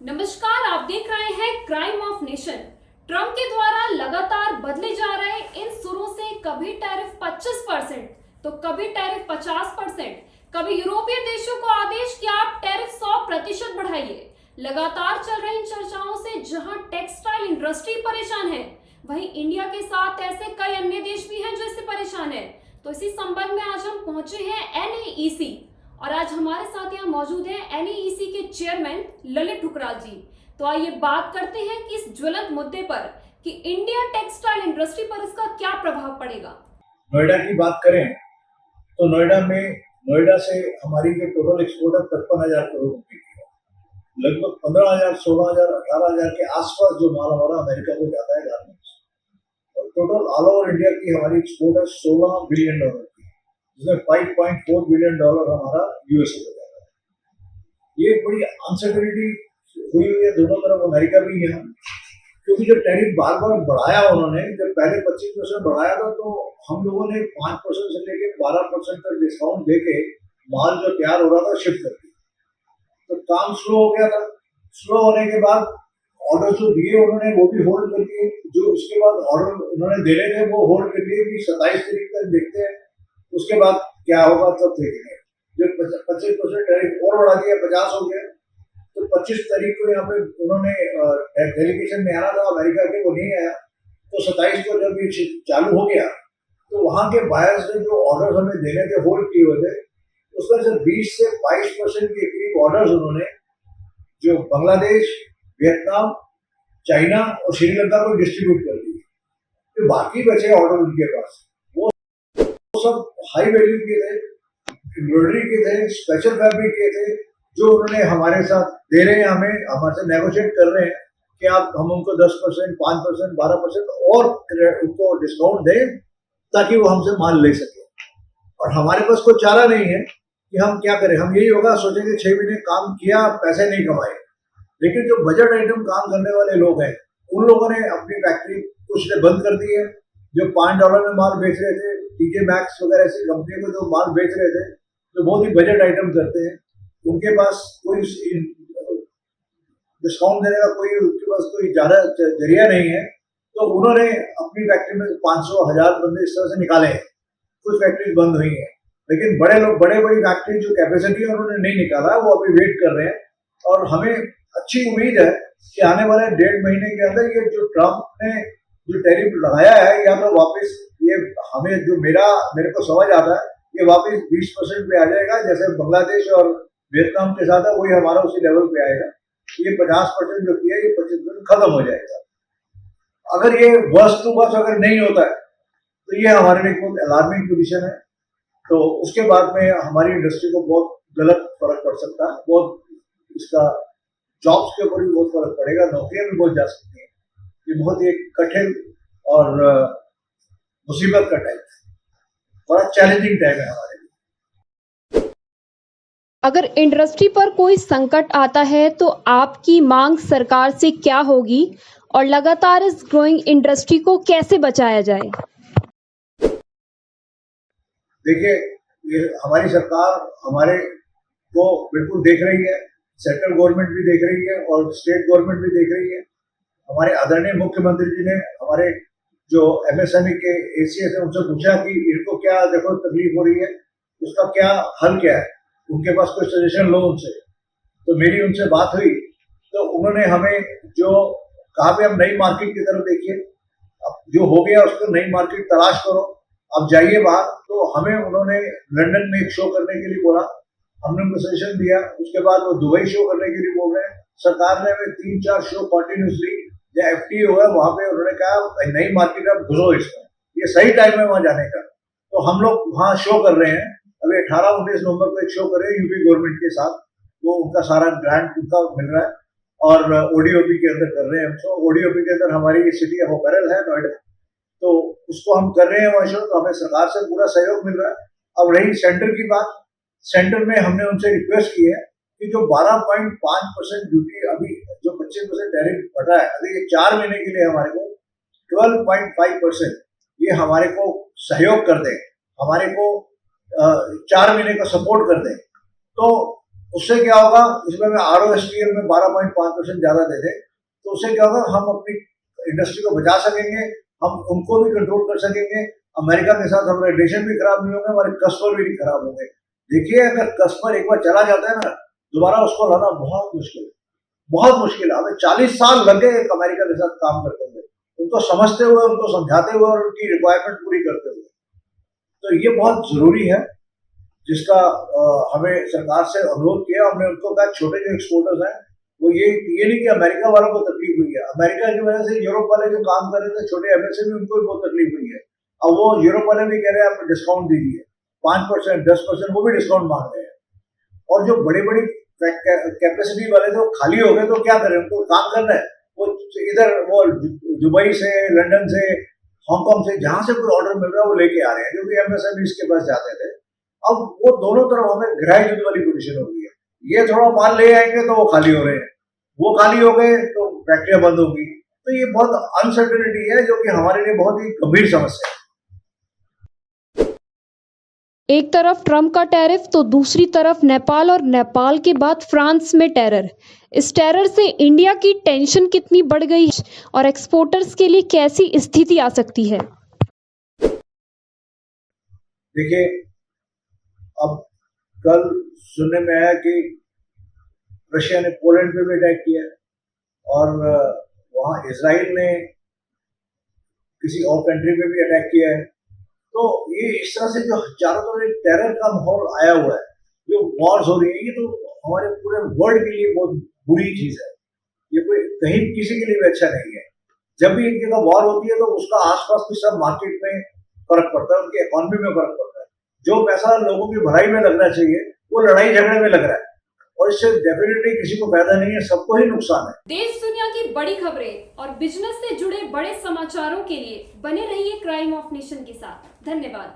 नमस्कार, आप देख रहे हैं क्राइम ऑफ नेशन। ट्रंप के द्वारा लगातार बदले जा रहे इन सुरों से कभी टैरिफ 25% तो कभी टैरिफ 50%, कभी यूरोपीय देशों को आदेश कि आप टैरिफ 100% बढ़ाइए। लगातार चल रही इन चर्चाओं से जहां टेक्सटाइल इंडस्ट्री परेशान है, वहीं इंडिया के साथ ऐसे कई अन्य देश भी हैं जो इससे परेशान है। तो इसी संबंध में आज हम पहुंचे हैं एनईईसी और आज हमारे साथ यहाँ मौजूद हैं एनईईसी के चेयरमैन ललित ठुकराल जी। तो आइए बात करते हैं कि इस ज्वलंत मुद्दे पर कि इंडिया टेक्सटाइल इंडस्ट्री पर इसका क्या प्रभाव पड़ेगा। नोएडा की बात करें तो नोएडा से हमारी जो टोटल एक्सपोर्ट है 55,000 करोड़ रुपए की है। लगभग 15,000, 16,000, 18,000 के आसपास जो माल हमारा अमेरिका को जाता है गारमेंट्स, और टोटल ऑल ओवर इंडिया की हमारी एक्सपोर्ट है $16 बिलियन की, जिसमें $5.4 बिलियन हमारा यूएसए को जाता है। ये एक बड़ी अनसर्टेनिटी हुई हुई है दोनों तरफ, अमेरिका भी है, क्योंकि जो टैरिफ बार बार बढ़ाया उन्होंने, जब पहले 25% बढ़ाया था तो हम लोगों ने 5% से लेके 12% तक डिस्काउंट देके माल जो तैयार हो रहा था शिफ्ट कर दिया। तो काम स्लो हो गया था। स्लो होने के बाद ऑर्डर जो दिए उन्होंने वो भी होल्ड कर दिए। जो उसके बाद ऑर्डर उन्होंने देने थे वो होल्ड कर दिए कि 27 तारीख तक देखते हैं, उसके बाद क्या होगा तब देखेंगे। जो 25% टैरिफ और बढ़ा दिया, 50 हो गया। तो 25 तारीख को यहाँ पे उन्होंने डेलीगेशन में आना था अमेरिका के, वो नहीं आया। तो 27 को जब ये चालू हो गया तो वहां के बायर्स ने जो ऑर्डर हमें देने थे होल्ड किए हुए थे, उसमें से 20 से 22% के करीब ऑर्डर्स उन्होंने जो बांग्लादेश, वियतनाम, चाइना और श्रीलंका को डिस्ट्रीब्यूट कर दिए। तो बाकी बचे ऑर्डर उनके पास वो सब हाई वैल्यू के थे, एम्ब्रॉयडरी के थे, स्पेशल फैब्रिक के थे, जो उन्होंने हमारे साथ दे रहे हैं, हमारे से नेगोशिएट कर रहे हैं कि हम उनको 10%, 5%, 12% और उनको डिस्काउंट दें ताकि वो हमसे माल ले सके। और हमारे पास कोई चारा नहीं है कि हम क्या करें। हम यही होगा सोचेंगे 6 महीने काम किया, पैसे नहीं कमाए। लेकिन जो बजट आइटम काम करने वाले लोग हैं, उन लोगों ने अपनी फैक्ट्री कुछ ने बंद कर दी है। जो $5 में माल बेच रहे थे, टीजे मैक्स वगैरह ऐसी कंपनी को जो माल बेच रहे थे, जो बहुत ही बजट आइटम करते हैं, उनके पास कोई डिस्काउंट देने का उनके पास कोई ज्यादा जरिया नहीं है। तो उन्होंने अपनी फैक्ट्री में 500, 1000 बंदे इस तरह से निकाले हैं। कुछ फैक्ट्रीज बंद हुई हैं, लेकिन बड़ी फैक्ट्री जो कैपेसिटी है उन्होंने नहीं निकाला, वो अभी वेट कर रहे हैं। और हमें अच्छी उम्मीद है कि आने वाले 1.5 महीने के अंदर ये जो ट्रम्प ने जो टैरिफ लगाया है, या तो वापस ये हमें जो मेरे को समझ आता है, ये वापस 20% पे आ जाएगा, जैसे बांग्लादेश और वियतनाम के साथ है, वही हमारा उसी लेवल पे आएगा। ये 50% जो किया, ये 25% खत्म हो जाएगा। अगर ये वर्स्ट टू वर्स्ट अगर नहीं होता है तो ये हमारे लिए बहुत अलार्मिंग पोजीशन है। तो उसके बाद में हमारी इंडस्ट्री को बहुत गलत फर्क पड़ सकता है। बहुत इसका जॉब्स के ऊपर भी बहुत फर्क पड़ेगा, नौकरियां भी बहुत जा सकती हैं। ये बहुत ही कठिन और मुसीबत का टाइम है, बड़ा चैलेंजिंग टाइम है हमारे लिए। अगर इंडस्ट्री पर कोई संकट आता है तो आपकी मांग सरकार से क्या होगी और लगातार इस ग्रोइंग इंडस्ट्री को कैसे बचाया जाए? देखिए, ये हमारी सरकार हमारे को बिल्कुल देख रही है, सेंट्रल गवर्नमेंट भी देख रही है और स्टेट गवर्नमेंट भी देख रही है। हमारे आदरणीय मुख्यमंत्री जी ने हमारे जो एमएसएमई के एसीएस है उनसे पूछा कि इनको क्या देखो तकलीफ हो रही है, उसका क्या हल क्या है, उनके पास कोई सजेशन लो उनसे। तो मेरी उनसे बात हुई तो उन्होंने हमें जो कहा भी हम नई मार्केट की तरफ देखिए, अब जो हो गया उसको नई मार्केट तलाश करो, अब जाइए बाहर। तो हमें उन्होंने लंदन में एक शो करने के लिए बोला, हमने उनको सजेशन दिया। उसके बाद वो दुबई शो करने के लिए बोल रहे हैं। सरकार ने हमें 3-4 शो कंटिन्यूसली, या एफटीए हुआ वहां पे उन्होंने कहा नई मार्केट अब घुसो इसमें, ये सही टाइम है वहां जाने का। तो हम लोग वहां शो कर रहे हैं। अभी 18-19 नवंबर को एक शो कर रहे हैं यूपी गवर्नमेंट के साथ, वो उनका सारा ग्रांट उनका मिल रहा है और ओडीओपी के अंदर कर रहे हैं हम शो। ओडीओपी के अंदर हमारी सिटी ऑफ ओपेरल है नोएडा, तो उसको हम कर रहे हैं वहां शो। तो हमें सरकार से पूरा सहयोग मिल रहा है। अब रही सेंटर की बात, सेंटर में हमने उनसे रिक्वेस्ट की है कि जो 12.5% ड्यूटी अभी जो 25% टैरिफ बढ़ा है, अभी ये 4 महीने के लिए हमारे को 12.5% ये हमारे को सहयोग कर दें, हमारे को 4 महीने का सपोर्ट कर दें, तो उससे क्या होगा, इसमें में ROSTL में 12.5% ज्यादा दे दें तो उससे क्या होगा, हम अपनी इंडस्ट्री को बचा सकेंगे, हम उनको भी कंट्रोल कर सकेंगे, अमेरिका के साथ हमारे रिलेशन भी खराब नहीं होंगे, हमारे कस्टमर भी नहीं खराब होंगे। देखिए अगर कस्टमर एक बार चला जाता है ना, दोबारा उसको लाना बहुत मुश्किल है, बहुत मुश्किल है। हमें 40 साल लग गए एक अमेरिका के साथ काम करते हुए, उनको समझते हुए, उनको समझाते हुए और उनकी रिक्वायरमेंट पूरी करते हुए। तो ये बहुत जरूरी है, जिसका हमें सरकार से अनुरोध किया। हमने उनको कहा छोटे जो एक्सपोर्टर्स हैं वो ये नहीं कि अमेरिका वालों को तकलीफ हुई है, अमेरिका की वजह से यूरोप वाले जो काम कर रहे थे छोटे MSME उनको भी बहुत तकलीफ हुई है। अब वो यूरोप वाले भी कह रहे हैं आप डिस्काउंट दीजिए, 5% 10% वो भी डिस्काउंट मांग रहे हैं। और जो बड़ी बड़ी कैपेसिटी वाले थे वो खाली हो गए तो क्या करें, उनको काम करना है, वो इधर वो दुबई से, लंदन से, हांगकांग से, जहां से कोई ऑर्डर मिल रहा है वो लेके आ रहे हैं, क्योंकि MSME इसके पास जाते थे। अब वो दोनों तरफ हमें ग्रह युद्ध वाली पोजीशन हो गई है, ये थोड़ा माल ले आएंगे तो वो खाली हो रहे हैं, वो खाली हो गए तो फैक्ट्रियां बंद होगी। तो ये बहुत अनसर्टेनिटी है जो कि हमारे लिए बहुत ही गंभीर समस्या है। एक तरफ ट्रम्प का टैरिफ तो दूसरी तरफ नेपाल और नेपाल के बाद फ्रांस में टेरर। इस टेरर से इंडिया की टेंशन कितनी बढ़ गई है और एक्सपोर्टर्स के लिए कैसी स्थिति आ सकती है? देखिए अब कल सुनने में आया कि रशिया ने पोलैंड पे भी अटैक किया और वहां इजराइल ने किसी और कंट्री पे भी अटैक किया है। तो ये इस तरह से जो चारों तरफ एक टेरर का माहौल आया हुआ है, जो वॉर्स हो रही है, ये तो हमारे पूरे वर्ल्ड के लिए बहुत बुरी चीज है। ये कोई कहीं किसी के लिए भी अच्छा नहीं है। जब भी एक जगह वॉर होती है तो उसका आसपास की सब मार्केट में फर्क पड़ता है, उनकी इकोनॉमी में फर्क पड़ता है। जो पैसा लोगों की भलाई में लगना चाहिए वो लड़ाई झगड़े में लग रहा है, और इससे डेफिनेटली किसी को फायदा नहीं है, सबको ही नुकसान है। देश दुनिया की बड़ी खबरें और बिजनेस से जुड़े बड़े समाचारों के लिए बने रहिए क्राइम ऑफ नेशन के साथ। धन्यवाद।